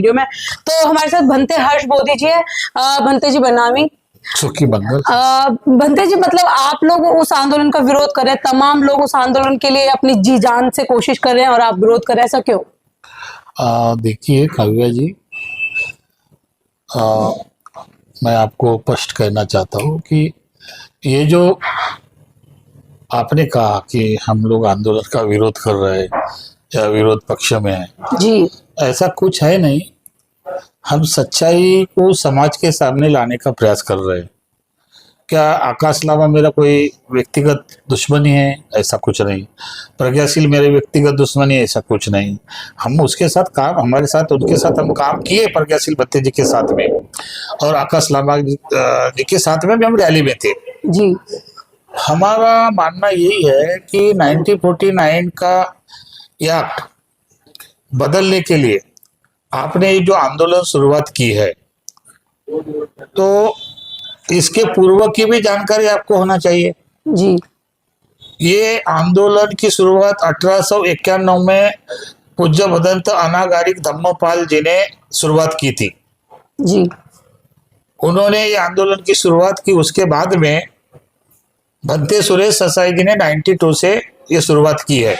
Video में। तो हमारे साथ भंते हर्ष बोधी जी है। भंते जी बनामी सुखी मंगल। भंते जी, मतलब आप लोग उस आंदोलन का विरोध कर रहे हैं, तमाम लोग उस आंदोलन के लिए अपनी जी जान से कोशिश कर रहे हैं और आप विरोध कर रहे हैं, ऐसा क्यों? देखिए काव्या जी, मैं आपको स्पष्ट कहना चाहता हूँ कि ये जो आपने कहा कि हम लोग आंदोलन का विरोध कर रहे हैं या विरोध पक्ष में है जी, ऐसा कुछ है नहीं। हम सच्चाई को समाज के सामने लाने का प्रयास कर रहे हैं। क्या आकाश लामा मेरा कोई व्यक्तिगत दुश्मनी है? ऐसा कुछ नहीं। प्रज्ञाशील मेरे व्यक्तिगत दुश्मनी है? ऐसा कुछ नहीं। हम उसके साथ काम, हमारे साथ उनके साथ हम काम किए, प्रज्ञाशील भत्ते जी के साथ में और आकाश लामा जी के साथ में भी हम रैली में थे जी। हमारा मानना यही है कि 1949 का एक्ट बदलने के लिए आपने जो आंदोलन शुरुआत की है, तो इसके पूर्व की भी जानकारी आपको होना चाहिए। जी, ये आंदोलन की शुरुआत 1891 में पूज्य भदंत अनागारिक धम्मपाल जी ने शुरुआत की थी। जी, उन्होंने ये आंदोलन की शुरुआत की। उसके बाद में भंते सुरेश ससाई जी ने 92 से ये शुरुआत की है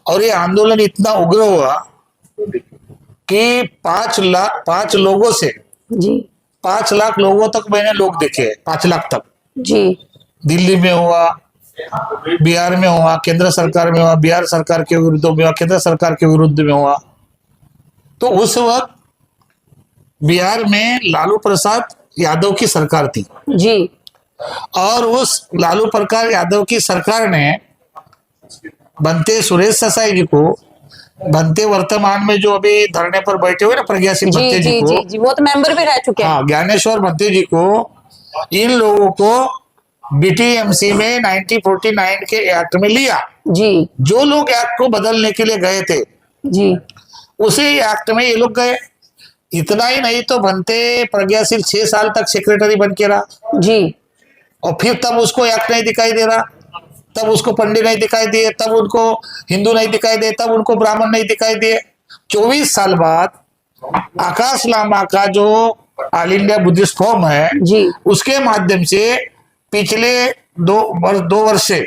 और ये आंदोलन इतना उग्र हुआ कि 5 लोगों से जी, 5 लाख लोगों तक मैंने लोग देखे हैं। 5 लाख तक। जी, दिल्ली में हुआ, बिहार में हुआ, केंद्र सरकार में हुआ, बिहार सरकार के विरुद्ध में हुआ, केंद्र सरकार के विरुद्ध में हुआ। तो उस वक्त बिहार में लालू प्रसाद यादव की सरकार थी जी, और उस लालू प्रसाद यादव की सरकार ने भंते सुरेश ससाई जी को, भंते वर्तमान में जो अभी धरने पर बैठे हुए ना प्रज्ञाशील जी, भंते जी जी, को, जी, जी, वो तो मेंबर भी रह चुके हैं। हाँ, ज्ञानेश्वर भंते जी को, इन लोगों को बीटीएमसी में 1949 के एक्ट में लिया। जी, जो लोग एक्ट को बदलने के लिए गए थे जी, उसी एक्ट में ये लोग गए। इतना ही नहीं तो भंते प्रज्ञाशील 6 साल तक सेक्रेटरी बन के रहा जी, और फिर तब उसको एक्ट नहीं दिखाई दे रहा, तब उसको पंडित नहीं दिखाई दिए, तब उनको हिंदू नहीं दिखाई दे, तब उनको ब्राह्मण नहीं दिखाई दिए। 24 साल बाद आकाश लामा का जो ऑल इंडिया बुद्धिस्ट फॉर्म है, जी, उसके माध्यम से पिछले 2 वर्ष से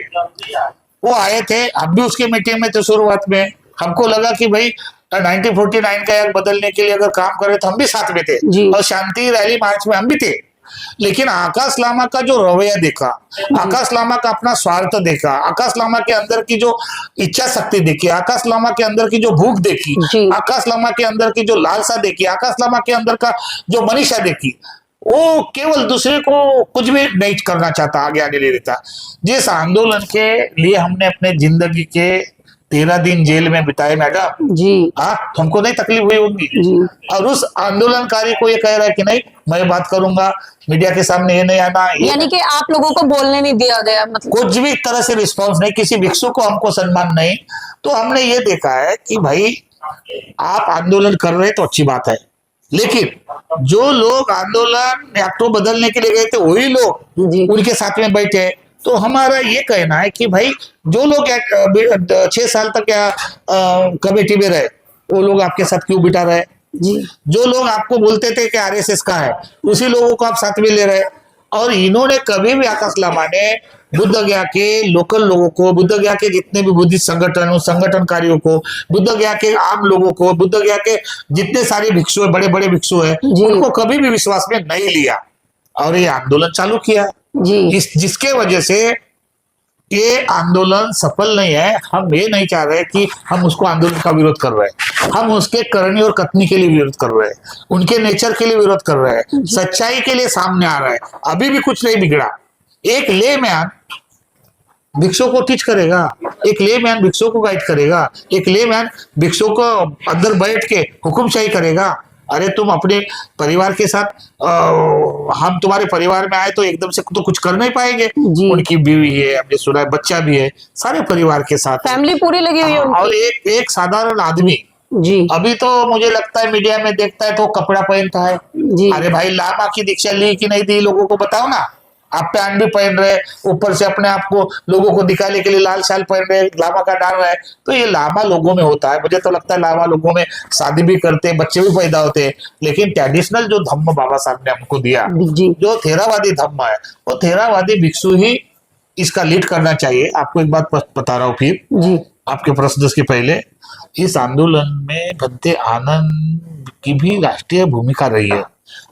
वो आए थे। हम भी उसके मीटिंग में थे शुरुआत में। हमको लगा कि भाई 1949 का एक्ट बदलने के लिए अगर काम करे तो हम भी साथ में थे और शांति रैली मार्च में हम भी थे। लेकिन आकाश लामा का जो रवैया देखा, आकाश लामा का अपना स्वार्थ देखा, आकाश लामा के अंदर की जो इच्छा शक्ति देखी, आकाश लामा के अंदर की जो भूख देखी, आकाश लामा के अंदर की जो लालसा देखी, आकाश लामा के अंदर का जो मनीषा देखी, वो केवल दूसरे को कुछ भी नहीं करना चाहता, आगे आने नहीं देता। जिस आंदोलन के लिए हमने अपने जिंदगी के 13 दिन जेल में बिताए मैडम जी, हमको नहीं तकलीफ हुई होगी जी। और उस आंदोलनकारी को ये कह रहा है कि नहीं मैं बात करूंगा, मीडिया के सामने ये नहीं आना, यानी कि आप लोगों को बोलने नहीं दिया गया, मतलब कुछ भी तरह से रिस्पांस नहीं, किसी भिक्षु को हमको सम्मान नहीं। तो हमने ये देखा है कि भाई आप आंदोलन कर रहे तो अच्छी बात है, लेकिन जो लोग आंदोलन एक्ट को बदलने के लिए गए थे वही लोग उनके साथ में बैठे। तो हमारा ये कहना है कि भाई जो लोग 6 साल तक या कमेटी में रहे वो लोग आपके साथ क्यों बिठा रहे जी? जो लोग आपको बोलते थे कि आरएसएस का है उसी लोगों को आप साथ में ले रहे। और इन्होंने कभी भी आकाश लामा ने बुद्ध गया के लोकल लोगों को, बुद्ध गया के जितने भी बुद्धिस्ट संगठन, उस संगठनकारियों को, बुद्ध गया के आम लोगों को, बुद्ध गया के जितने सारे भिक्षु है, बड़े बड़े भिक्षु है, उनको कभी भी विश्वास में नहीं लिया और ये आंदोलन चालू किया जी। जिसके वजह से ये आंदोलन सफल नहीं है। हम ये नहीं चाह रहे कि हम उसको आंदोलन का विरोध कर रहे हैं, हम उसके करनी और कथनी के लिए विरोध कर रहे हैं, उनके नेचर के लिए विरोध कर रहे हैं, सच्चाई के लिए सामने आ रहा है। अभी भी कुछ नहीं बिगड़ा। एक लेमैन भिक्षु को टीच करेगा, एक लेमैन भिक्षु को गाइड करेगा, एक लेमैन भिक्षु को अंदर बैठ के हुक्मशाही करेगा। अरे तुम अपने परिवार के साथ, हम तुम्हारे परिवार में आए तो एकदम से तो कुछ कर नहीं पाएंगे। उनकी बीवी है, हमने सुना है बच्चा भी है, सारे परिवार के साथ फैमिली पूरी लगी हुई है। और एक साधारण आदमी जी, अभी तो मुझे लगता है मीडिया में देखता है तो कपड़ा पहनता है जी। अरे भाई लामा की दीक्षा ली कि नहीं दी लोगों को बताओ ना। आप पैंट भी पहन रहे, ऊपर से अपने आप को लोगों को दिखाने के लिए लाल शाल पहन रहे, लामा का डाल रहा है। तो ये लामा लोगों में होता है, मुझे तो लगता है लामा लोगों में शादी भी करते, बच्चे भी पैदा होते हैं। लेकिन ट्रेडिशनल जो धम्म बाबा साहब ने हमको दिया, जी जो थेरावादी धम्म है, वो थेरावादी भिक्षु ही इसका लीड करना चाहिए। आपको एक बात बता रहा हूँ फिर जी आपके प्रश्न के पहले, इस आंदोलन में भंते आनंद की भी राष्ट्रीय भूमिका रही है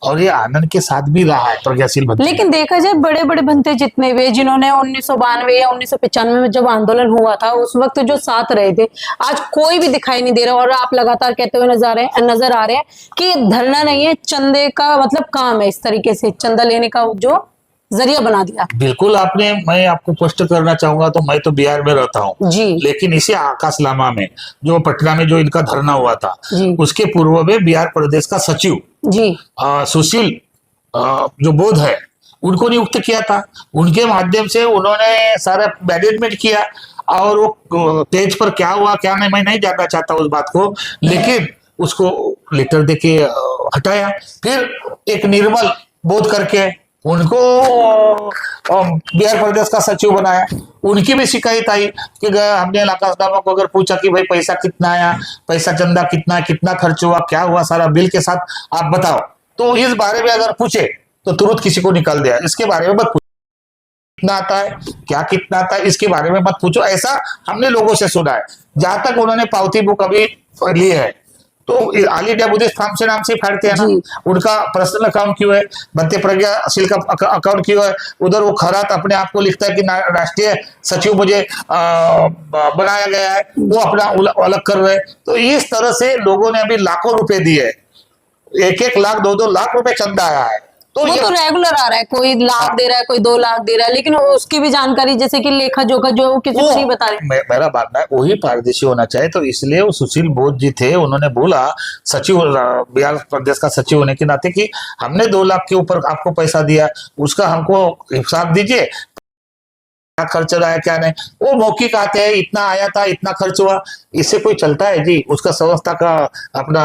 और ये आनंद के साथ भी रहा है प्रज्ञाशील भंते। लेकिन देखा जाए बड़े बड़े भंते जितने भी जिन्होंने 1992 या 1995 में जब आंदोलन हुआ था उस वक्त जो साथ रहे थे, आज कोई भी दिखाई नहीं दे रहा। और आप लगातार कहते हुए नजर आ रहे हैं कि धरना नहीं है, चंदे का मतलब काम है, इस तरीके से चंदा लेने का जो जरिया बना दिया। बिल्कुल आपने, मैं आपको स्पष्ट करना चाहूंगा, तो मैं तो बिहार में रहता हूँ जी लेकिन इसी आकाश लामा में जो पटना में जो इनका धरना हुआ था, जी उसके पूर्व में बिहार प्रदेश का सचिव जी सुशील जो बोध है, उनको नियुक्त किया था। उनके माध्यम से उन्होंने सारा मैनेजमेंट किया। और वो तेज पर क्या हुआ क्या नहीं, मैं नहीं जानना चाहता उस बात को, लेकिन उसको लेटर देके हटाया। फिर एक निर्मल बोध करके उनको बिहार प्रदेश का सचिव बनाया। उनकी भी शिकायत आई कि हमने आकाश लामा को अगर पूछा कि भाई पैसा कितना आया, पैसा चंदा कितना, कितना खर्च हुआ, क्या हुआ, सारा बिल के साथ आप बताओ, तो इस बारे में अगर पूछे तो तुरंत किसी को निकाल दिया। इसके बारे में मत पूछो कितना आता है, क्या कितना आता है, इसके बारे में मत पूछो, ऐसा हमने लोगों से सुना है। जहां तक उन्होंने पावती बुक अभी ली है, तो ऑल इंडिया बुद्धिस्ट फार्म नाम से फाड़ते हैं ना, उनका पर्सनल अकाउंट क्यों है, भंते प्रज्ञाशील का अकाउंट क्यों है, उधर वो खरात अपने आप को लिखता है कि राष्ट्रीय सचिव मुझे बनाया गया है, वो अपना अलग कर रहे हैं। तो इस तरह से लोगों ने अभी लाखों रुपए दिए, 1-1 लाख 2-2 लाख रुपए चंदा आया है। तो वो तो रेगुलर आ रहा है, कोई लाख दे रहा है, कोई 2 लाख दे रहा है, लेकिन उसकी भी जानकारी जैसे कि लेखा जोखा जो किसी को नहीं बता रहे। मेरा मानना है वही पारदर्शी होना चाहिए। तो इसलिए वो सुशील बोध जी थे, उन्होंने बोला सचिव, बिहार प्रदेश का सचिव होने के नाते, कि हमने 2 लाख के ऊपर आपको पैसा दिया, उसका हमको हिसाब दीजिए, क्या खर्च रहा है क्या नहीं। वो मौखिक आते हैं, इतना आया था, इतना खर्च हुआ, इससे कोई चलता है जी? उसका संस्था का अपना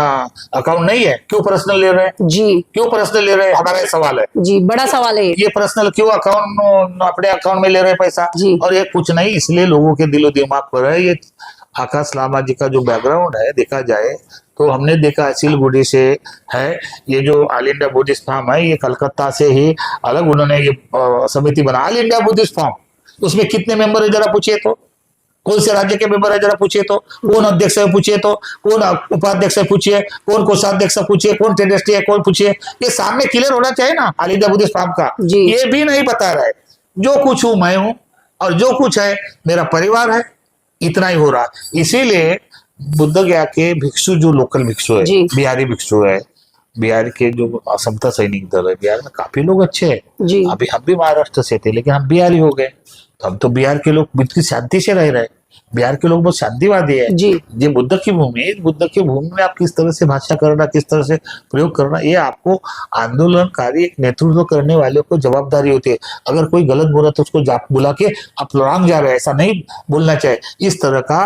अकाउंट नहीं है, क्यों पर्सनल ले रहे हैं जी? क्यों पर्सनल ले रहे हैं, हमारा सवाल है जी, बड़ा सवाल है ये पर्सनल क्यों अकाउंट अपने अकाउंट में ले रहे हैं पैसा जी। और ये कुछ नहीं, इसलिए लोगों के दिलो दिमाग पर है। ये आकाश लामा जी का जो बैकग्राउंड है देखा जाए तो हमने देखा सिलगुड़ी से है, ये जो ऑल इंडिया बुद्धिस्ट फार्म है ये कलकत्ता से ही अलग उन्होंने ये समिति बना। ऑल इंडिया बुद्धिस्ट फार्म, उसमें कितने मेंबर है जरा पूछिए तो, कौन से राज्य के मेंबर है जरा पूछिए तो, कौन अध्यक्ष है पूछिए तो, कौन उपाध्यक्ष है पूछिए, कौन कोषाध्यक्ष पूछिए, कौन ट्रेजरी है कौन पूछिए, ये सामने क्लियर होना चाहिए ना ऑल इंडिया बुद्धिस्ट फार्म का। ये भी नहीं बता रहा है। जो कुछ हूं मैं हूं और जो कुछ है मेरा परिवार है, इतना ही हो रहा। इसीलिए बुद्ध गया के भिक्षु जो लोकल भिक्षु है, बिहारी भिक्षु है, बिहार के जो समता सैनिक दल है, बिहार में काफी लोग अच्छे हैं। अभी हम भी महाराष्ट्र से थे लेकिन हम बिहारी हो गए, तो हम तो बिहार के लोग बिल्कुल शांति से रह रहे। बिहार के लोग बहुत शांतिवादी है। ये बुद्ध की भूमि, बुद्ध की भूमि में आप किस तरह से भाषा करना, किस तरह से प्रयोग करना, ये आपको आंदोलनकारी नेतृत्व करने वाले को जवाबदारी होती है। अगर कोई गलत बोला तो उसको बुला के आप लड़ांग जा रहे हैं, ऐसा नहीं बोलना चाहिए। इस तरह का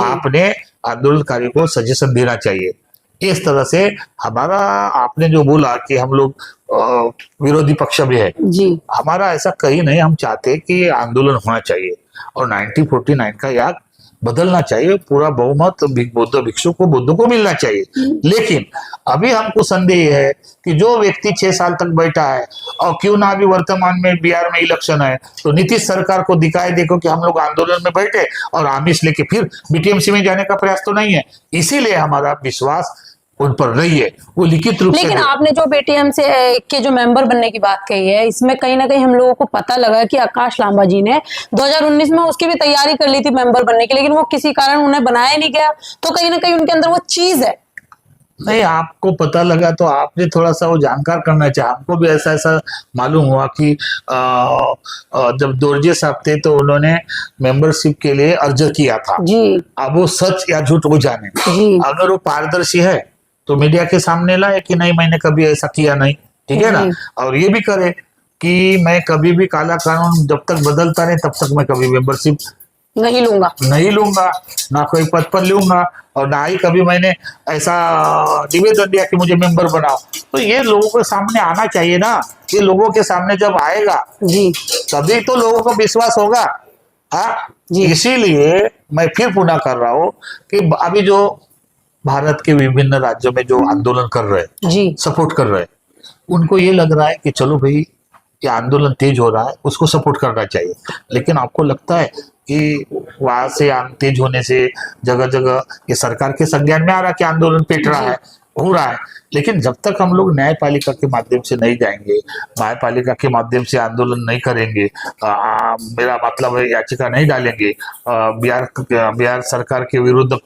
आपने आंदोलनकारी को सजेशन देना चाहिए। इस तरह से हमारा, आपने जो बोला कि हम लोग विरोधी पक्ष में है जी, हमारा ऐसा कहीं नहीं। हम चाहते कि आंदोलन होना चाहिए और 1949 का याद बदलना चाहिए, पूरा बहुमत बौद्ध भिक्षु को, बुद्ध को मिलना चाहिए। लेकिन अभी हमको संदेह है कि जो व्यक्ति 6 साल तक बैठा है, और क्यों ना अभी वर्तमान में बिहार में इलेक्शन है, तो नीतीश सरकार को दिखाई देखो कि हम लोग आंदोलन में बैठे और आमिष लेके फिर बीटीएमसी में जाने का प्रयास तो नहीं है। इसीलिए हमारा विश्वास उन पर रही है, वो लिखित रूप से। लेकिन आपने जो बीटीएम से के जो मेंबर बनने की बात कही है, इसमें कहीं ना कहीं हम लोगों को पता लगा कि आकाश लांबा जी ने 2019 में उसकी भी तैयारी कर ली थी मेंबर बनने की, लेकिन वो किसी कारण उन्हें बनाया नहीं गया। तो कहीं ना कहीं उनके अंदर वो चीज है। नहीं, आपको पता लगा तो आपने थोड़ा सा वो जानकार करना चाहिए। हमको भी ऐसा ऐसा मालूम हुआ कि जब दोरजे साहब थे तो उन्होंने मेंबरशिप के लिए अर्ज किया था जी। अब वो सच या झूठ वो जाने, अगर वो पारदर्शी है तो मीडिया के सामने लाए कि नहीं मैंने कभी ऐसा किया नहीं, ठीक है ना। और ये भी करे कि मैं कभी भी काला कानून जब तक बदलता नहीं तब तक मैं कभी मेंबरशिप नहीं लूंगा। नहीं लूंगा, ना कोई पद पर लूंगा, और ना ही कभी मैंने ऐसा निवेदन दिया कि मुझे मेंबर बनाओ। तो ये लोगों के सामने आना चाहिए ना, ये लोगों के सामने जब आएगा जी तभी तो लोगों को विश्वास होगा। हाँ, जी। इसीलिए मैं फिर पुनः कर रहा हूँ कि अभी जो भारत के विभिन्न राज्यों में जो आंदोलन कर रहे हैं, जी सपोर्ट कर रहे हैं, उनको ये लग रहा है कि चलो भाई ये आंदोलन तेज हो रहा है, उसको सपोर्ट करना चाहिए। लेकिन आपको लगता है कि वहां से तेज होने से जगह जगह ये सरकार के संज्ञान में आ रहा है कि आंदोलन पेट रहा है, हो रहा है। लेकिन जब तक हम लोग न्यायपालिका के माध्यम से नहीं जाएंगे, न्यायपालिका के माध्यम से आंदोलन नहीं करेंगे, मेरा मतलब है याचिका नहीं डालेंगे, बिहार सरकार के विरुद्ध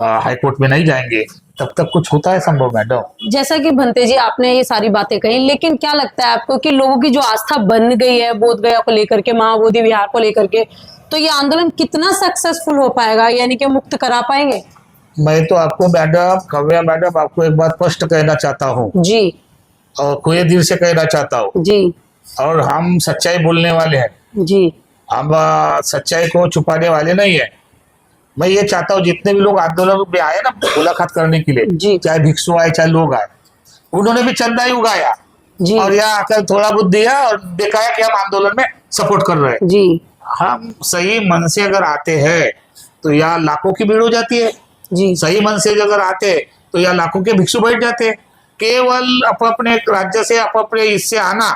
हाईकोर्ट में नहीं जाएंगे, तब तक कुछ होता है संभव मैडम? जैसा कि भंते जी आपने ये सारी बातें कही, लेकिन क्या लगता है आपको कि लोगों की जो आस्था बन गई है बोध गया को लेकर के, महाबोधि विहार को लेकर के, तो ये आंदोलन कितना सक्सेसफुल हो पाएगा, यानी कि मुक्त करा पाएंगे? मैं तो आपको मैडम, काव्या मैडम, आपको एक बात स्पष्ट कहना चाहता हूँ जी और खुले दिल से कहना चाहता हूँ, जी और हम सच्चाई बोलने वाले हैं, जी हम सच्चाई को छुपाने वाले नहीं है। मैं ये चाहता हूँ जितने भी लोग आंदोलन में आए ना मुलाकात करने के लिए, जी। चाहे भिक्षु आए चाहे लोग आए, उन्होंने भी चंदा ही उगाया जी और यहाँ आकर थोड़ा बहुत दिया और दिखाया कि हम आंदोलन में सपोर्ट कर रहे हैं। जी हम सही मन से अगर आते हैं तो यहाँ लाखों की भीड़ हो जाती है, जी सही मन से अगर आते तो यहाँ लाखों के भिक्षु बैठ जाते हैं। केवल अपने राज्य से अपने इससे आना,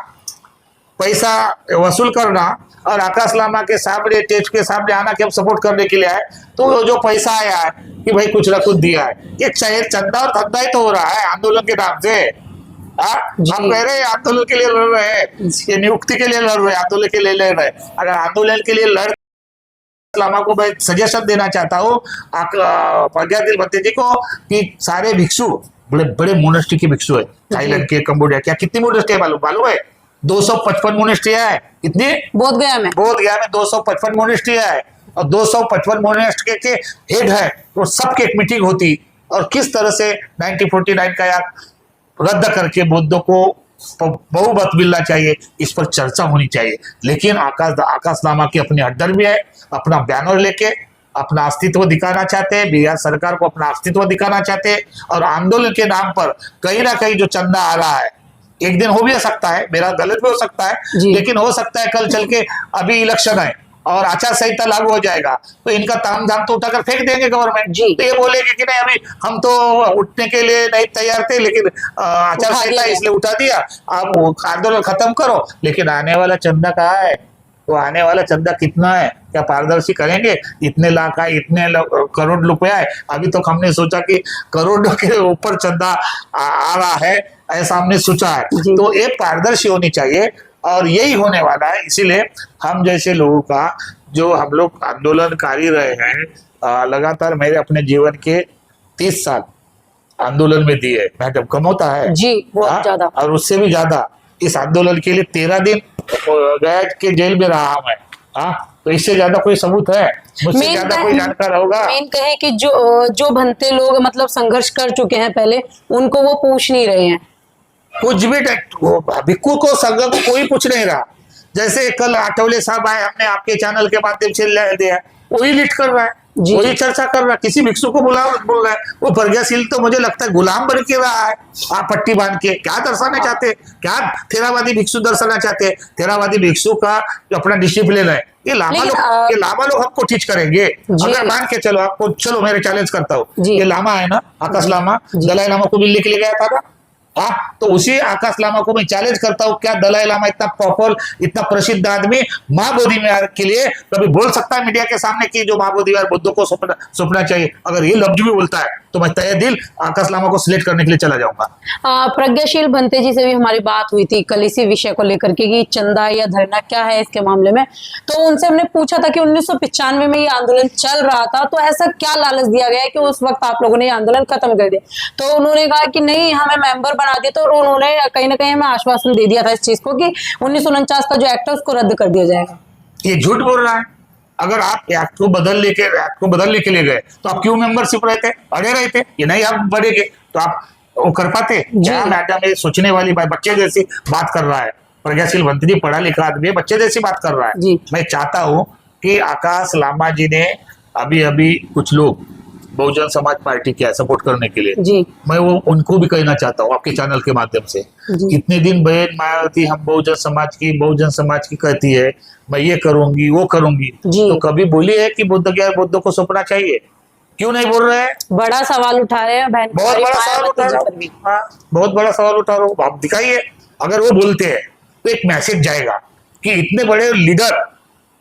पैसा वसूल करना और आकाश लामा के सामने, टेस्ट के सामने आना कि हम सपोर्ट करने के लिए आए, तो वो जो पैसा आया है कि भाई कुछ ना कुछ दिया है, ये शायद चंदा और धंधा ही तो हो रहा है आंदोलन के नाम से। हम कह रहे हैं आंदोलन के लिए लड़ रहे हैं, ये नियुक्ति के लिए लड़ रहे हैं, आंदोलन के लिए लड़ रहे हैं। अगर आंदोलन के लिए लड़ लामा को मैं सजेशन देना चाहता हूँ प्रज्ञाशील भंते जी को कि सारे भिक्षु, बड़े बड़े मोनेस्ट्री के भिक्षु है, थाईलैंड के, कंबोडिया, क्या कितनी मोनेस्ट्री है मालूम है? 255 मोनेस्ट्री है। कितनी? बोध गया में 255 मोनेस्ट्री है, और 255 मोनेस्ट्री के हेड है, तो सबकी एक मीटिंग होती और किस तरह से 1949 का याद रद्द करके बुद्धों को बहुमत मिलना चाहिए, इस पर चर्चा होनी चाहिए। लेकिन आकाश लामा की अपनी अड्डर भी है, अपना बैनर लेके अपना अस्तित्व दिखाना चाहते हैं, बिहार सरकार को अपना अस्तित्व दिखाना चाहते हैं, और आंदोलन के नाम पर कहीं ना कहीं जो चंदा आ रहा है, एक दिन हो भी सकता है, मेरा गलत भी हो सकता है, लेकिन हो सकता है कल चल के, अभी इलेक्शन है और आचार संहिता लागू हो जाएगा तो इनका ताम झाम तो उठाकर फेंक देंगे गवर्नमेंट जी। तो ये बोलेंगे कि नहीं अभी हम तो उठने के लिए नहीं तैयार थे, लेकिन आचार संहिता इसलिए उठा दिया, आप आंदोलन खत्म करो। लेकिन आने वाला चंदा कहाँ है? तो आने वाला चंदा कितना है? क्या पारदर्शी करेंगे? इतने लाख आए, इतने करोड़ रुपया है, अभी तक हमने सोचा कि करोड़ के ऊपर चंदा आ रहा है, ऐसा हमने सोचा है। तो ये पारदर्शी होनी चाहिए और यही होने वाला है। इसीलिए हम जैसे लोगों का, जो हम लोग आंदोलनकारी रहे हैं लगातार, मेरे अपने जीवन के 30 साल आंदोलन में दिए मैडम, कम होता है जी, बहुत ज्यादा, और उससे भी ज्यादा इस आंदोलन के लिए 13 दिन गया के जेल में रहा मैं। तो इससे ज्यादा कोई सबूत है? मुझसे ज्यादा कोई जानकार होगा? मेन कहे कि जो भंते लोग मतलब संघर्ष कर चुके हैं पहले, उनको वो पूछ नहीं रहे हैं कुछ भी। भिक्खू को, संघ को कोई पूछ नहीं रहा। जैसे कल आठवले साहब आए, हमने आपके चैनल के माध्यम से दिया, वही लीड कर रहा है, वही चर्चा कर रहा है, किसी भिक्षु को बोल रहा है। वो प्रज्ञाशील तो मुझे लगता है गुलाम बन के रहा है, आप पट्टी बांध के। क्या दर्शाना चाहते हैं? क्या थेरावादी भिक्षु दर्शाना चाहते हैं? थेरावादी भिक्षु का जो अपना डिसिप्लिन है, ये लामा लोग हमको टीच करेंगे। अगर मान के चलो, आपको चलो मेरे चैलेंज करता हूँ, ये लामा है ना, आकाश लामा, दलाई लामा को भी लिख ले गया था ना, तो उसी आकाश लामा को मैं चैलेंज करता हूँ, क्या दलाई लामा इतना पॉपुलर, इतना प्रसिद्ध आदमी महाबोधि विहार के लिए कभी बोल सकता है मीडिया के सामने कि जो महाबोधि विहार बुद्धों को सौंपना चाहिए? अगर ये लफ्ज भी बोलता है तो मैं तहे दिल आकाश लामा को सिलेक्ट करने के लिए चला जाऊंगा। प्रज्ञाशील भंते जी से भी हमारी बात हुई थी कल इसी विषय को लेकर के कि चंदा या धरना क्या है इसके मामले में। तो उनसे हमने पूछा था कि 1995 में ये आंदोलन चल रहा था, तो ऐसा क्या लालच दिया गया है कि उस वक्त आप लोगों ने ये आंदोलन खत्म कर दिया? तो उन्होंने कहा कि नहीं, हमें मेंबर बना दिया। तो उन्होंने कहीं ना कहीं हमें आश्वासन दे दिया था इस चीज को कि 1949 का जो एक्ट है उसको रद्द कर दिया जाएगा। ये झूठ बोल रहा है। अगर आप एक्ट को बदलने के लिए गए तो आप क्यों मेंबरशिप रहते, अड़े रहते? ये नहीं आप बढ़ेगे तो आप वो कर पाते? क्या मैडम, ये सोचने वाली बात, बच्चे जैसी बात कर रहा है। प्रज्ञाशील भंते जी पढ़ा लिखा आदमी है, बच्चे जैसी बात कर रहा है। मैं चाहता हूँ कि आकाश लांबा जी ने अभी अभी कुछ लोग बहुजन समाज पार्टी किया सपोर्ट करने के लिए, जी मैं वो उनको भी कहना चाहता हूँ आपके चैनल के माध्यम से। जी कितने दिन बहन मायावती हम बहुजन समाज की कहती है मैं ये करूंगी वो करूंगी, जी। तो कभी बोली है कि बुद्ध ज्ञान बुद्धों को सौंपना चाहिए? क्यों नहीं बोल रहे हैं? बड़ा सवाल उठा रहे हैं बहन बहुत कुमारी बड़ा सवाल मायावती उठा जी रहा पर भी। हूँ, हाँ, बहुत बड़ा सवाल उठा रहा हूँ। आप दिखाइए, अगर वो बोलते हैं तो एक मैसेज जाएगा कि इतने बड़े लीडर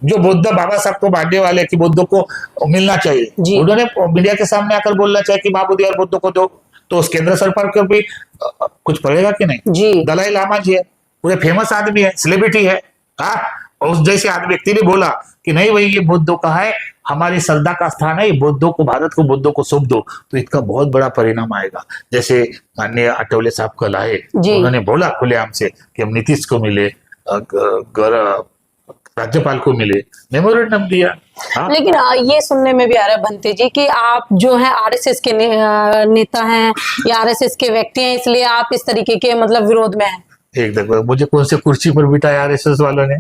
जो बुद्ध बाबा साहब को मानने वाले कि बुद्ध को मिलना जी। चाहिए, उन्होंने मीडिया के सामने आकर बोलना चाहिए कि महाबोधि और बुद्ध को दो, तो उस केंद्र सरकार को भी कुछ पड़ेगा कि नहीं? जी दलाई लामा जी है, पूरे फेमस आदमी है, सेलिब्रिटी है, हाँ, और उस जैसे आदमी व्यक्ति ने बोला कि नहीं भाई ये बुद्धों का है, हमारी श्रद्धा का स्थान है, ये बुद्धों को भारत को बुद्धों को सौंप दो, तो इसका बहुत बड़ा परिणाम आएगा। जैसे माननीय आठवले साहब कल आए, जी। उन्होंने बोला खुलेआम से कि हम नीतीश को मिले, राज्यपाल को मिले, मेमोरेंडम दिया। हाँ, लेकिन ये सुनने में भी आ रहा है भंते जी कि आप जो है आरएसएस के नेता हैं या आरएसएस के व्यक्ति हैं, इसलिए आप इस तरीके के मतलब विरोध में हैं। एक देखो मुझे कौन से कुर्सी पर बिठाया आरएसएस वालों ने,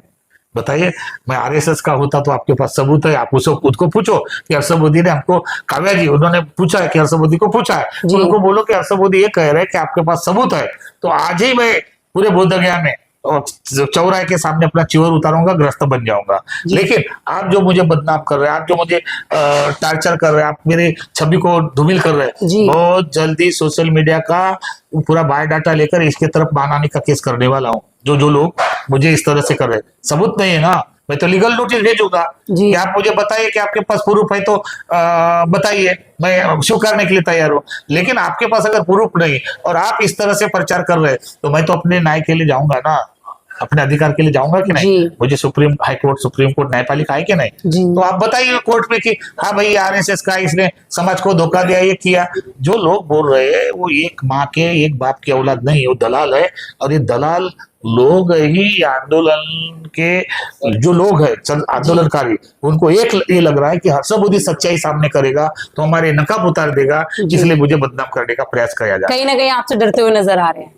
बताइए? मैं आरएसएस का होता तो आपके पास सबूत है, आप उसको खुद को पूछो कि हर्ष मोदी ने हमको, काव्या जी उन्होंने पूछा है कि हर्ष मोदी को पूछा है, जी। उनको बोलो कि हर्ष मोदी ये कह रहे हैं कि आपके पास सबूत है, तो आज ही मैं पूरे बोध गया में चौराहे के सामने अपना चिवर उतारूंगा, ग्रस्त बन जाऊंगा। लेकिन आप जो मुझे बदनाम कर रहे हैं, आप जो मुझे टार्चर कर रहे हैं, आप मेरे छवि को धूमिल कर रहे हैं, जी। बहुत जल्दी सोशल मीडिया का पूरा बायोडाटा लेकर इसके तरफ बनाने का केस करने वाला हूँ। जो लोग मुझे इस तरह से कर रहे हैं, सबूत नहीं है ना, मैं तो लीगल नोटिस भेजूंगा जी। कि आप मुझे बताइए कि आपके पास प्रूफ है तो बताइए, मैं स्वीकारने के लिए तैयार हूँ। लेकिन आपके पास अगर प्रूफ नहीं और आप इस तरह से प्रचार कर रहे हैं, तो मैं तो अपने न्याय के लिए जाऊंगा ना, अपने अधिकार के लिए जाऊंगा कि नहीं? जी। मुझे सुप्रीम कोर्ट न्यायपालिका है कि नहीं? जी। तो आप बताइए कोर्ट में कि हाँ भाई आरएसएस का इसने समाज को धोखा दिया, ये किया। जो लोग बोल रहे हैं वो एक माँ के एक बाप की औलाद नहीं, वो दलाल है, और ये दलाल लोग ही आंदोलन के जो लोग हैं आंदोलनकारी, उनको एक ये लग रहा है कि हर्ष मोदी सच्चाई सामने करेगा तो हमारे नकाब उतार देगा, इसलिए मुझे बदनाम करने का प्रयास किया जा रहा है। कहीं ना कहीं आपसे डरते हुए नजर आ रहे हैं।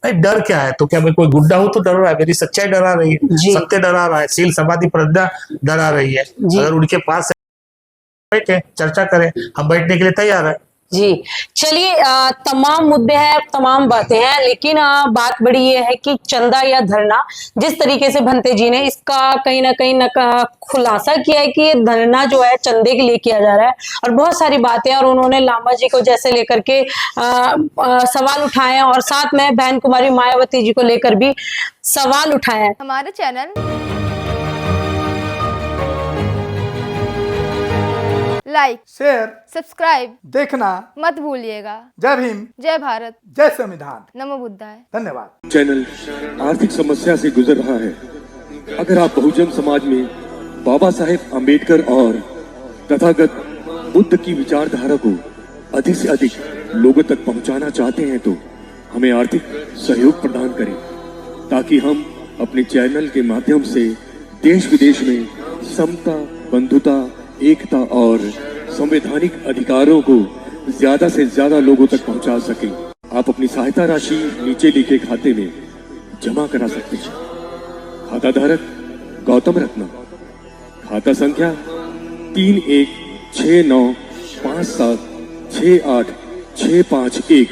नहीं, डर क्या है? तो क्या मैं कोई गुड्डा हूं तो डर रहा है? मेरी सच्चाई डरा रही है, जी। सत्य डरा रहा है, शील समाधि प्रज्ञा डरा रही है। जी। अगर उनके पास बैठे चर्चा करें, हम बैठने के लिए तैयार है। जी चलिए, तमाम मुद्दे हैं, तमाम बातें हैं, लेकिन बात बड़ी ये है कि चंदा या धरना, जिस तरीके से भंते जी ने इसका कहीं ना कहीं खुलासा किया है कि ये धरना जो है चंदे के लिए किया जा रहा है, और बहुत सारी बातें, और उन्होंने लांबा जी को जैसे लेकर के सवाल उठाए हैं, और साथ में बहन कुमारी मायावती जी को लेकर भी सवाल उठाए हैं। हमारे चैनल लाइक, शेयर, सब्सक्राइब देखना मत भूलिएगा। जय भीम, जय भारत, जय संविधान, नमो बुद्धाय। धन्यवाद। चैनल आर्थिक समस्या से गुजर रहा है। अगर आप बहुजन समाज में बाबा साहेब अम्बेडकर और तथागत बुद्ध की विचारधारा को अधिक से अधिक लोगों तक पहुंचाना चाहते हैं, तो हमें आर्थिक सहयोग प्रदान करें, ताकि हम अपने चैनल के माध्यम से देश विदेश में समता, बंधुता, एकता और संवैधानिक अधिकारों को ज्यादा से ज्यादा लोगों तक पहुंचा सकें। आप अपनी सहायता राशि नीचे लिखे खाते में जमा करा सकते हैं। खाता धारक गौतम रत्न, खाता संख्या 316957686551,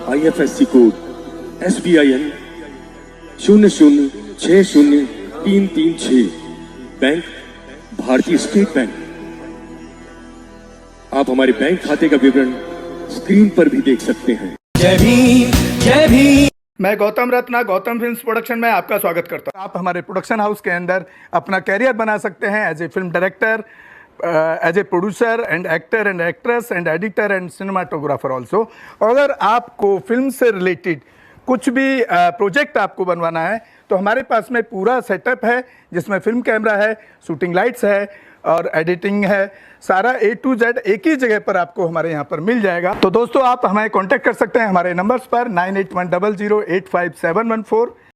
IFSC कोड SBIN 0060336, बैंक भारतीय स्टेट बैंक। आप हमारे बैंक खाते का विवरण स्क्रीन पर भी देख सकते हैं। जय भीम, जय भीम। मैं गौतम रत्ना गौतम फिल्म्स प्रोडक्शन में आपका स्वागत करता हूं। आप हमारे प्रोडक्शन हाउस के अंदर अपना कैरियर बना सकते हैं as a film director, as a producer and actor and actress and editor and cinematographer also. अगर आपको फिल्म से रिलेटेड कुछ भी प्रोजेक्ट आपको बनवाना है, तो हमारे पास में पूरा सेटअप है, जिसमें फिल्म कैमरा है, शूटिंग लाइट्स है और एडिटिंग है। सारा A to Z एक ही जगह पर आपको हमारे यहाँ पर मिल जाएगा। तो दोस्तों, आप हमें कांटेक्ट कर सकते हैं हमारे नंबर्स पर 9810085714।